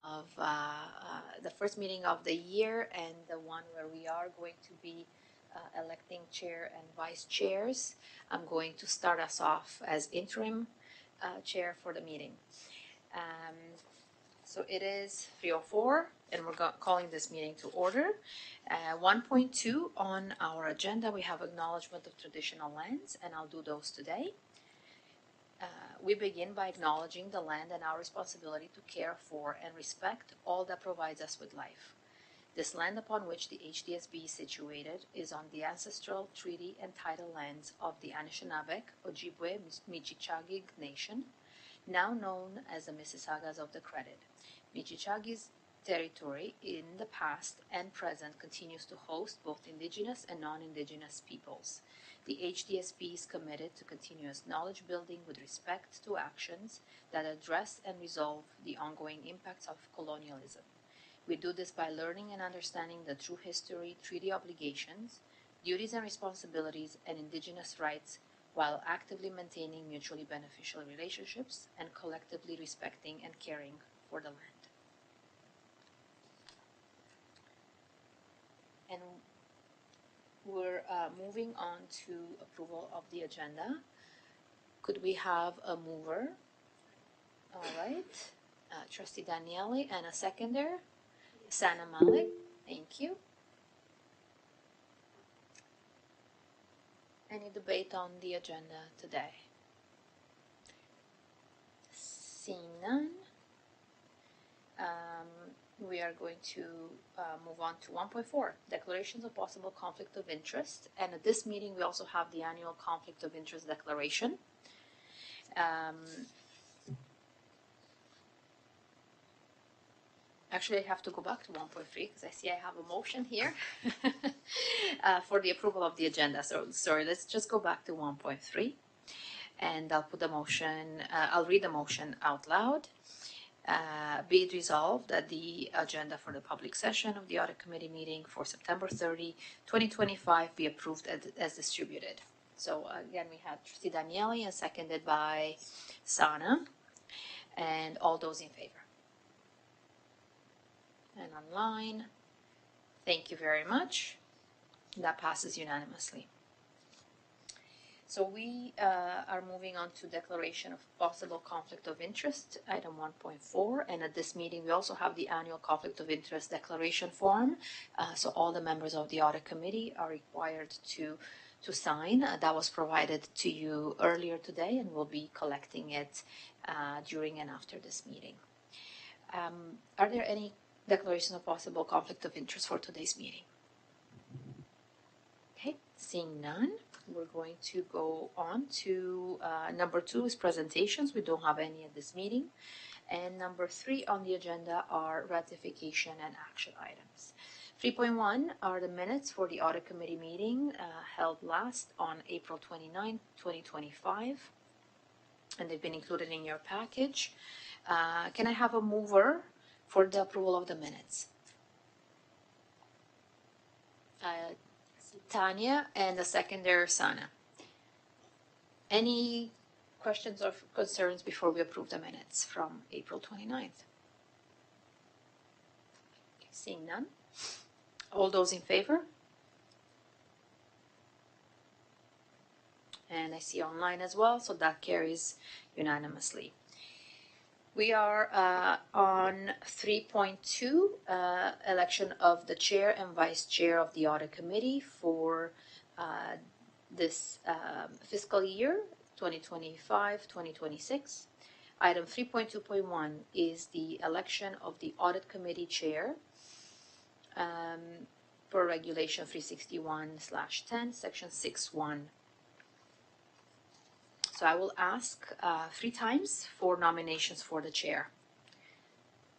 of the first meeting of the year, and the one where we are going to be electing chair and vice chairs. I'm going to start us off as interim chair for the meeting. So it is 3:04, and we're calling this meeting to order. 1.2 on our agenda, we have acknowledgement of traditional lands, and I'll do those today. We begin by acknowledging the land and our responsibility to care for and respect all that provides us with life. This land upon which the HDSB is situated is on the ancestral treaty and title lands of the Anishinaabeg, Ojibwe, Michichagig Nation, now known as the Mississaugas of the Credit. Michichagis territory in the past and present continues to host both Indigenous and non-Indigenous peoples. The HDSB is committed to continuous knowledge building with respect to actions that address and resolve the ongoing impacts of colonialism. We do this by learning and understanding the true history, treaty obligations, duties and responsibilities, and Indigenous rights, while actively maintaining mutually beneficial relationships and collectively respecting and caring for the land. And we're moving on to approval of the agenda. Could we have a mover? All right. Trustee Daniele, and a seconder? Sana Malik. Thank you. Any debate on the agenda today? Seeing none. We are going to move on to 1.4, declarations of possible conflict of interest. And at this meeting, we also have the annual conflict of interest declaration. Actually, I have to go back to 1.3 because I see I have a motion here for the approval of the agenda. So sorry, let's just go back to 1.3, and I'll put the motion, I'll read the motion out loud. Be it resolved that the agenda for the public session of the Audit Committee meeting for September 30, 2025 be approved as distributed. So again, we had Trustee Daniele and seconded by Sana, and all those in favor. And online, thank you very much. That passes unanimously. So we are moving on to declaration of possible conflict of interest, item 1.4. And at this meeting, we also have the annual conflict of interest declaration form. So all the members of the audit committee are required to sign. That was provided to you earlier today, and we'll be collecting it during and after this meeting. Are there any declarations of possible conflict of interest for today's meeting? Okay, seeing none. We're going to go on to number 2 is presentations. We don't have any at this meeting. And number 3 on the agenda are ratification and action items. 3.1 are the minutes for the audit committee meeting held last on April 29, 2025. And they've been included in your package. Can I have a mover for the approval of the minutes? Tanya, and the seconder, Sana. Any questions or concerns before we approve the minutes from April 29th? Okay, seeing none. All those in favor? And I see online as well, so that carries unanimously. We are on 3.2, election of the chair and vice chair of the audit committee for this fiscal year, 2025-2026. Item 3.2.1 is the election of the audit committee chair per regulation 361/10, section 6.1. So I will ask 3 times for nominations for the chair.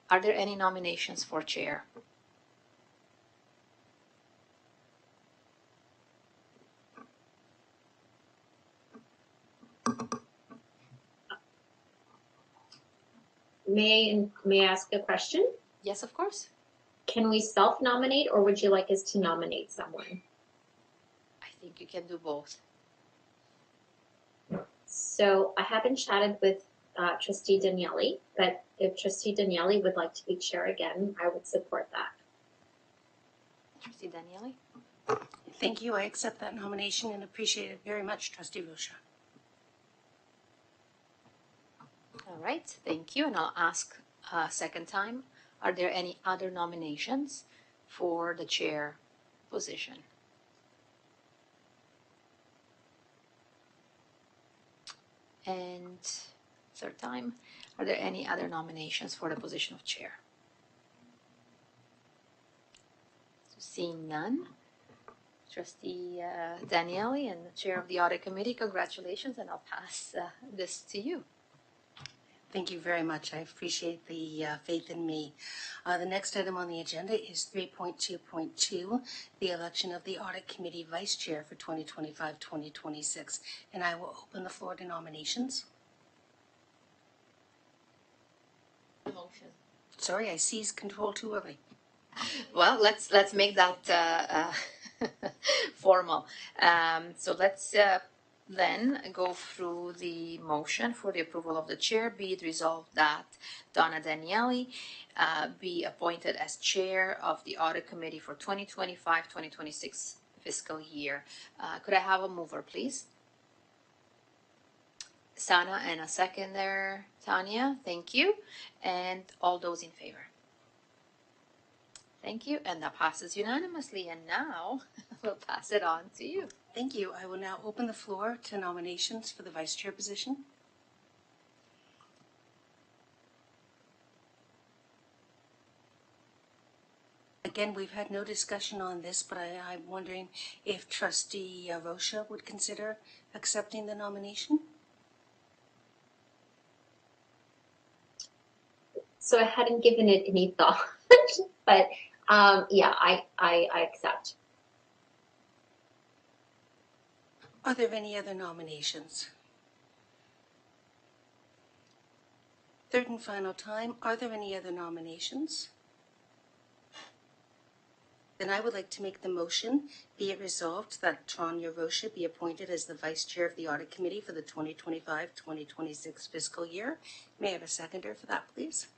Are there any nominations for chair? May I ask a question? Yes, of course. Can we self-nominate, or would you like us to nominate someone? I think you can do both. So I haven't chatted with Trustee Daniele, but if Trustee Daniele would like to be chair again, I would support that. Trustee Daniele? Thank you. I accept that nomination and appreciate it very much, Trustee Rocha. All right, thank you. And I'll ask a second time, are there any other nominations for the chair position? And third time, are there any other nominations for the position of chair? So seeing none, Trustee Daniele and the chair of the audit committee, congratulations, and I'll pass this to you. Thank you very much. I appreciate the faith in me. The next item on the agenda is 3.2.2, the election of the Audit Committee Vice Chair for 2025-2026. And I will open the floor to nominations. Motion. Sorry, I seized control too early. Well, let's make that formal. So let's then go through the motion for the approval of the chair. Be it resolved that Donna Daniele be appointed as chair of the audit committee for 2025-2026 fiscal year. Could I have a mover, please? Sana, and a second there, Tanya. Thank you. And all those in favor? Thank you, and that passes unanimously. And now we'll pass it on to you. Thank you. I will now open the floor to nominations for the vice chair position. Again, we've had no discussion on this, but I'm wondering if Trustee Rocha would consider accepting the nomination. So I hadn't given it any thought, but yeah, I accept. Are there any other nominations? Third and final time, are there any other nominations? Then I would like to make the motion, be it resolved that Tanya Rocha be appointed as the Vice Chair of the Audit Committee for the 2025-2026 fiscal year. May I have a seconder for that, please?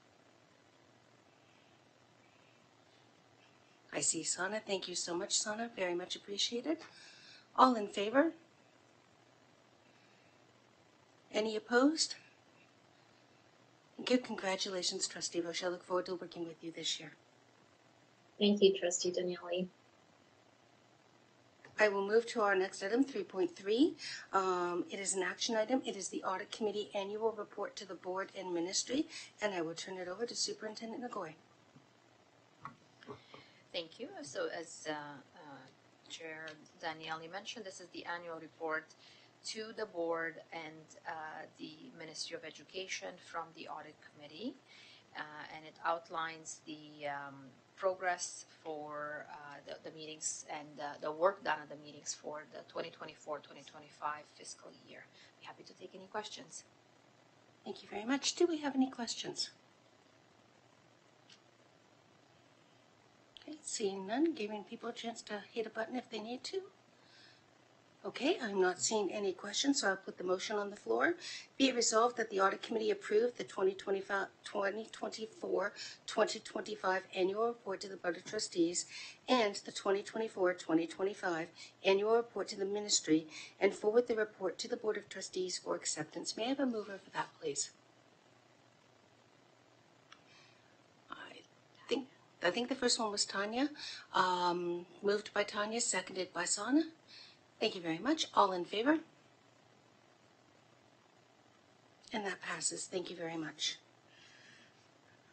I see Sana. Thank you so much, Sana. Very much appreciated. All in favor? Any opposed? Thank you. Congratulations, Trustee Rocha. I look forward to working with you this year. Thank you, Trustee Daniele. I will move to our next item, 3.3. It is an action item. It is the Audit Committee Annual Report to the Board and Ministry, and I will turn it over to Superintendent Nagoy. Thank you. So as Chair Daniele mentioned, this is the annual report to the board and the Ministry of Education from the Audit Committee, and it outlines the progress for the meetings and the work done at the meetings for the 2024-2025 fiscal year. I'd be happy to take any questions. Thank you very much. Do we have any questions? Okay, seeing none, giving people a chance to hit a button if they need to. Okay, I'm not seeing any questions, so I'll put the motion on the floor. Be it resolved that the Audit Committee approved the 2024-2025 Annual Report to the Board of Trustees and the 2024-2025 Annual Report to the Ministry and forward the report to the Board of Trustees for acceptance. May I have a mover for that, please? I think the first one was Tanya. Moved by Tanya, seconded by Sana. Thank you very much. All in favor? And that passes. Thank you very much.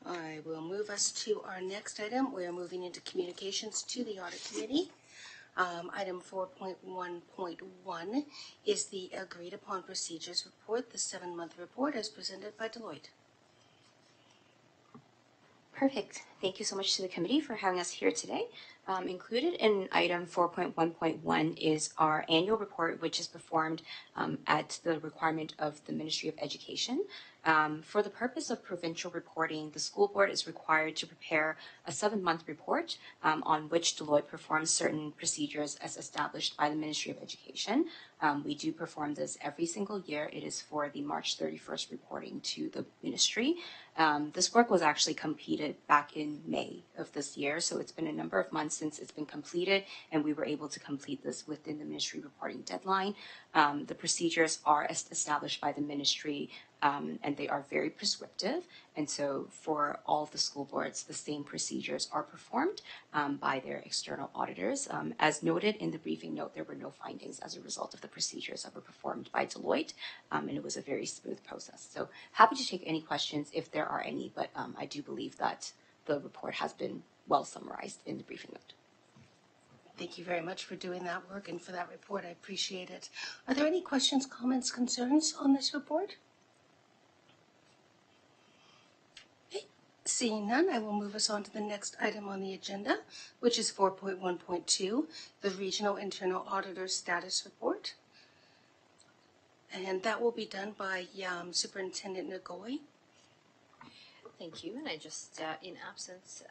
I will move us to our next item. We are moving into communications to the Audit Committee. Item 4.1.1 is the Agreed Upon Procedures Report, the 7-month report as presented by Deloitte. Perfect. Thank you so much to the committee for having us here today. Included in item 4.1.1 is our annual report, which is performed at the requirement of the Ministry of Education. For the purpose of provincial reporting, the school board is required to prepare a 7-month report on which Deloitte performs certain procedures as established by the Ministry of Education. We do perform this every single year. It is for the March 31st reporting to the ministry. This work was actually completed back in May of this year, so it's been a number of months since it's been completed, and we were able to complete this within the ministry reporting deadline. The procedures are established by the ministry, and they are very prescriptive, and so for all of the school boards, the same procedures are performed by their external auditors. As noted in the briefing note, there were no findings as a result of the procedures that were performed by Deloitte, and it was a very smooth process. So happy to take any questions if there are any, but I do believe that the report has been well summarized in the briefing note. Thank you very much for doing that work and for that report. I appreciate it. Are there any questions, comments, concerns on this report? Okay. Seeing none, I will move us on to the next item on the agenda, which is 4.1.2, the Regional Internal Auditor Status Report. And that will be done by Superintendent Nagoy. Thank you. And I just, in absence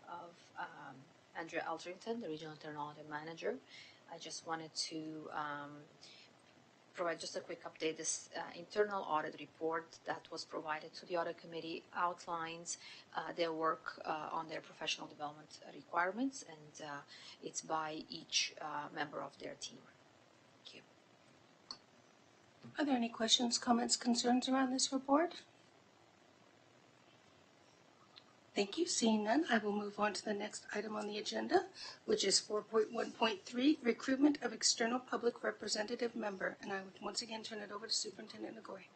of Andrea Alterington, the Regional Internal Audit Manager, I just wanted to provide just a quick update. This internal audit report that was provided to the Audit Committee outlines their work on their professional development requirements, and it's by each member of their team. Thank you. Are there any questions, comments, concerns around this report? Thank you. Seeing none, I will move on to the next item on the agenda, which is 4.1.3, recruitment of external public representative member. And I would once again turn it over to Superintendent Nagoy.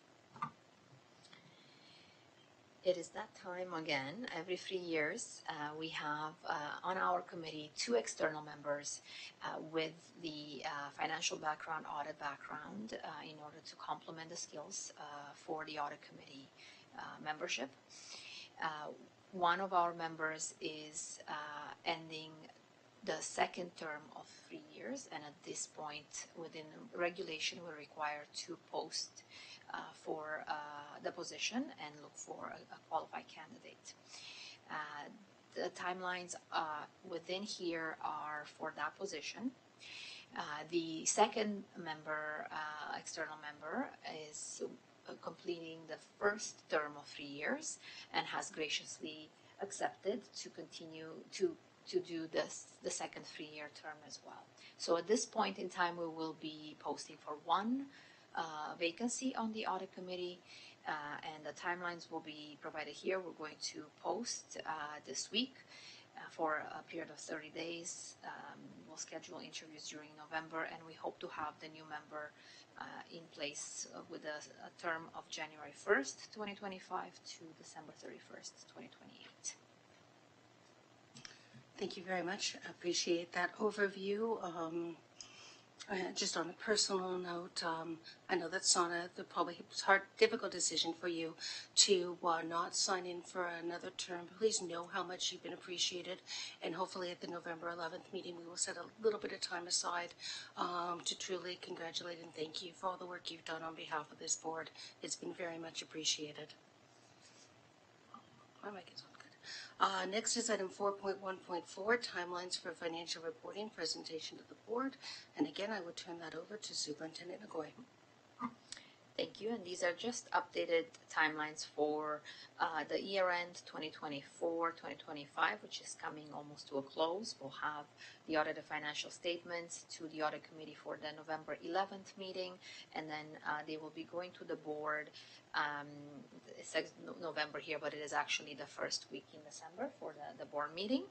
It is that time again. Every 3 years, we have on our committee 2 external members with the financial background, audit background, in order to complement the skills for the audit committee membership. One of our members is ending the 2nd term of 3 years, and at this point, within regulation, we're required to post for the position and look for a qualified candidate. The timelines within here are for that position. The 2nd member, external member, is completing the 1st term of 3 years and has graciously accepted to continue to do this, the 2nd 3-year term as well. So at this point in time, we will be posting for 1 vacancy on the audit committee, and the timelines will be provided here. We're going to post this week for a period of 30 days. We'll schedule interviews during November, and we hope to have the new member in place with a term of January 1st, 2025 to December 31st, 2028. Thank you very much. I appreciate that overview. Just on a personal note, I know that's not probably hard, difficult decision for you to not sign in for another term. Please know how much you've been appreciated, and hopefully at the November 11th meeting, we will set a little bit of time aside to truly congratulate and thank you for all the work you've done on behalf of this board. It's been very much appreciated. My mic is on. Next is item 4.1.4, timelines for financial reporting presentation to the board. And again, I would turn that over to Superintendent Nagoy. Thank you. And these are just updated timelines for the year-end 2024-2025, which is coming almost to a close. We'll have the audited financial statements to the audit committee for the November 11th meeting, and then they will be going to the board. It says November here, but it is actually the 1st week in December for the board meeting.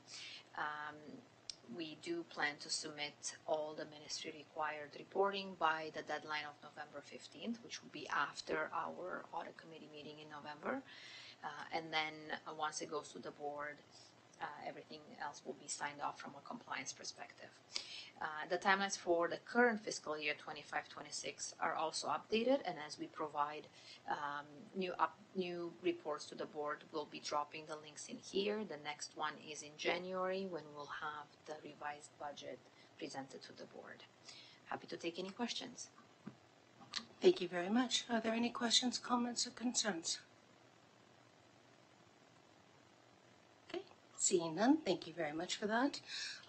We do plan to submit all the ministry required reporting by the deadline of November 15th, which will be after our audit committee meeting in November. And then once it goes to the board, everything else will be signed off from a compliance perspective. The timelines for the current fiscal year 25-26 are also updated, and as we provide new reports to the board, we'll be dropping the links in here. The next one is in January, when we'll have the revised budget presented to the board. Happy to take any questions. Thank you very much. Are there any questions, comments, or concerns? Okay, seeing none, thank you very much for that.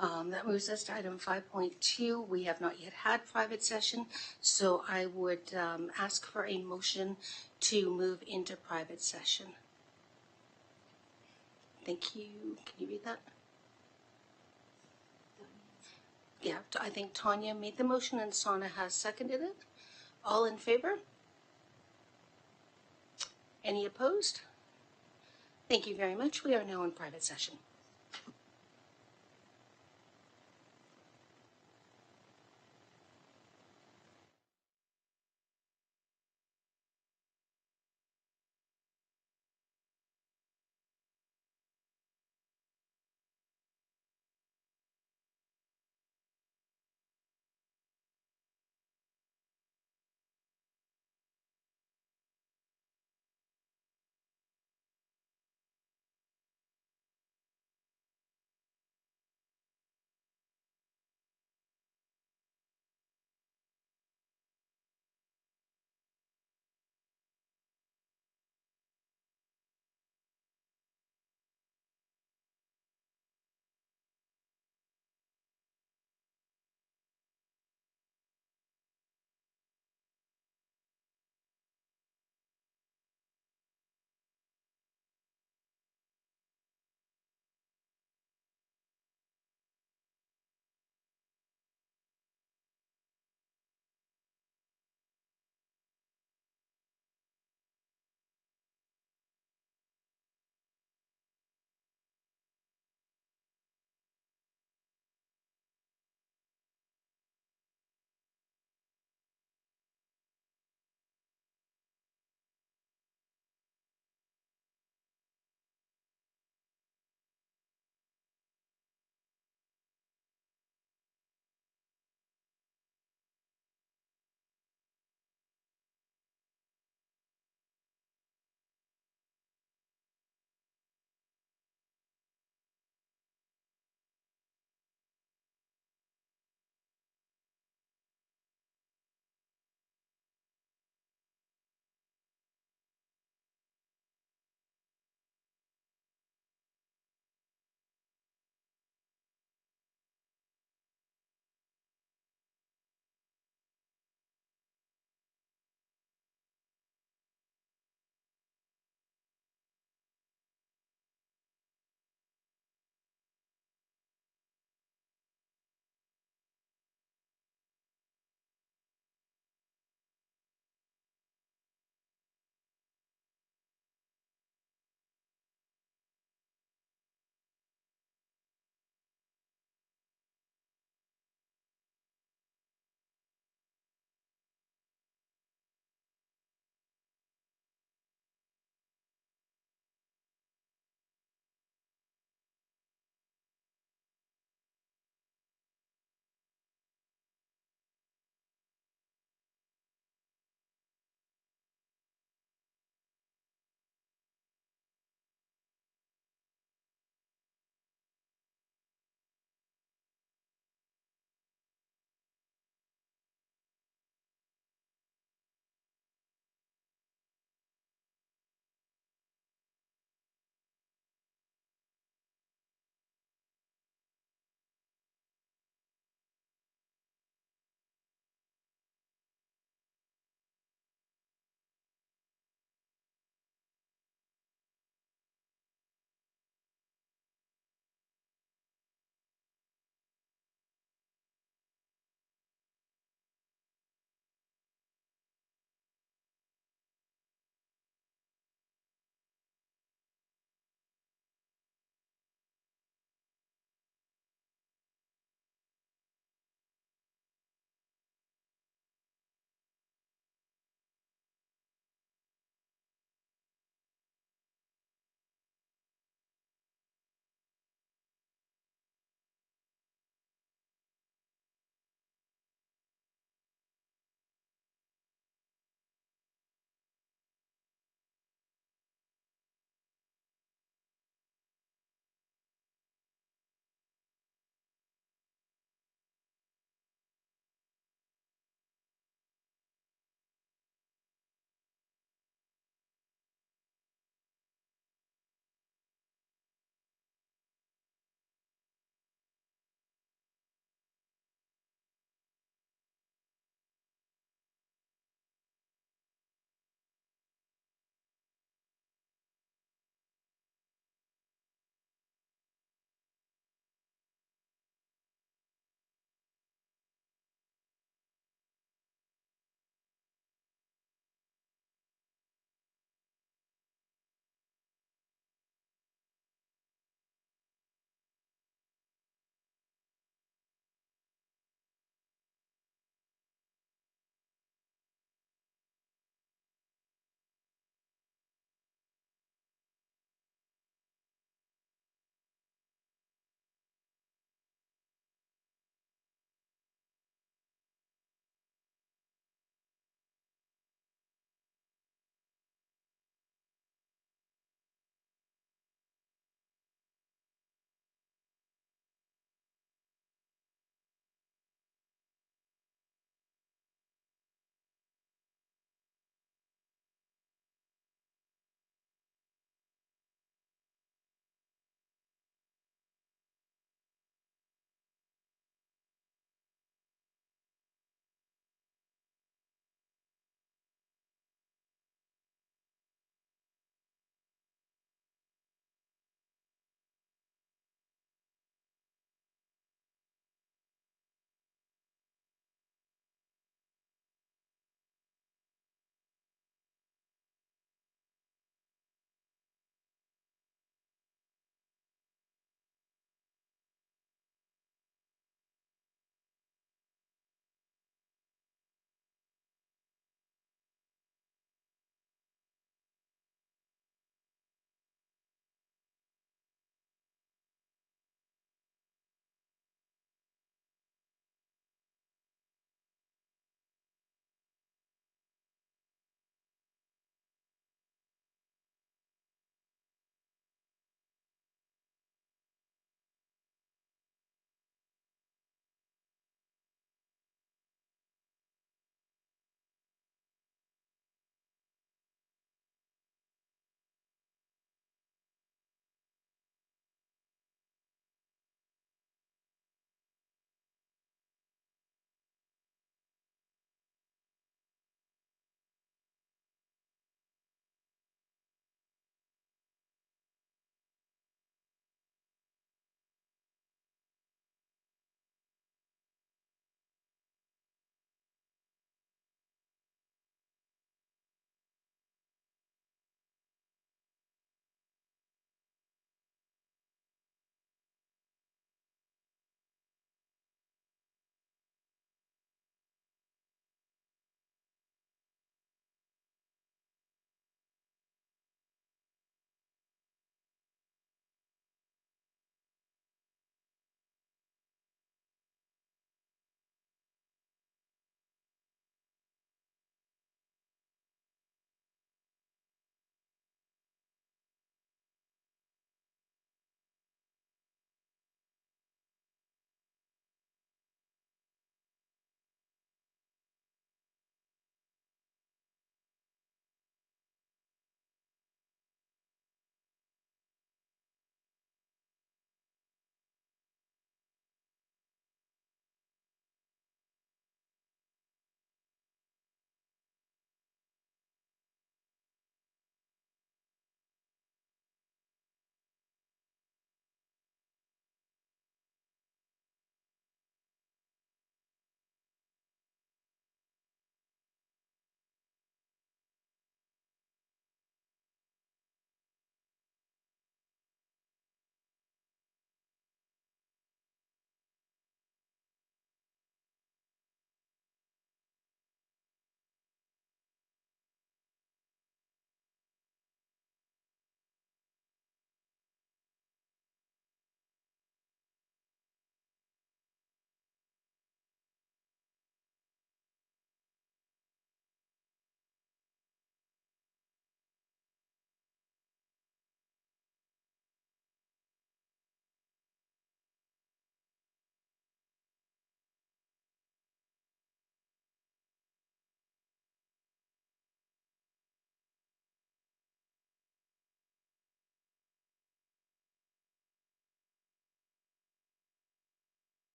That moves us to item 5.2. We have not yet had private session, so I would ask for a motion to move into private session. Thank you. Can you read that? Yeah, I think Tanya made the motion and Sana has seconded it. All in favor? Any opposed? Thank you very much. We are now in private session.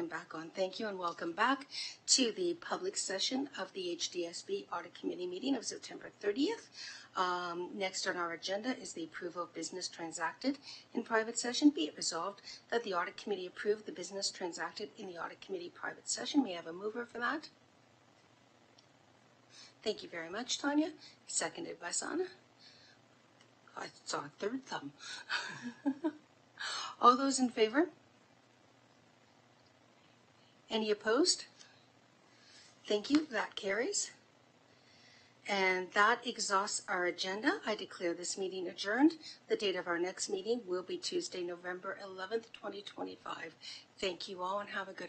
I'm back on. Thank you and welcome back to the public session of the HDSB Audit Committee meeting of September 30th. Next on our agenda is the approval of business transacted in private session. Be it resolved that the Audit Committee approve the business transacted in the Audit Committee private session. May I have a mover for that? Thank you very much, Tanya. Seconded by Sana. I saw a third thumb. All those in favor? Any opposed? Thank you. That carries. And that exhausts our agenda. I declare this meeting adjourned. The date of our next meeting will be Tuesday, November 11th, 2025. Thank you all and have a good afternoon.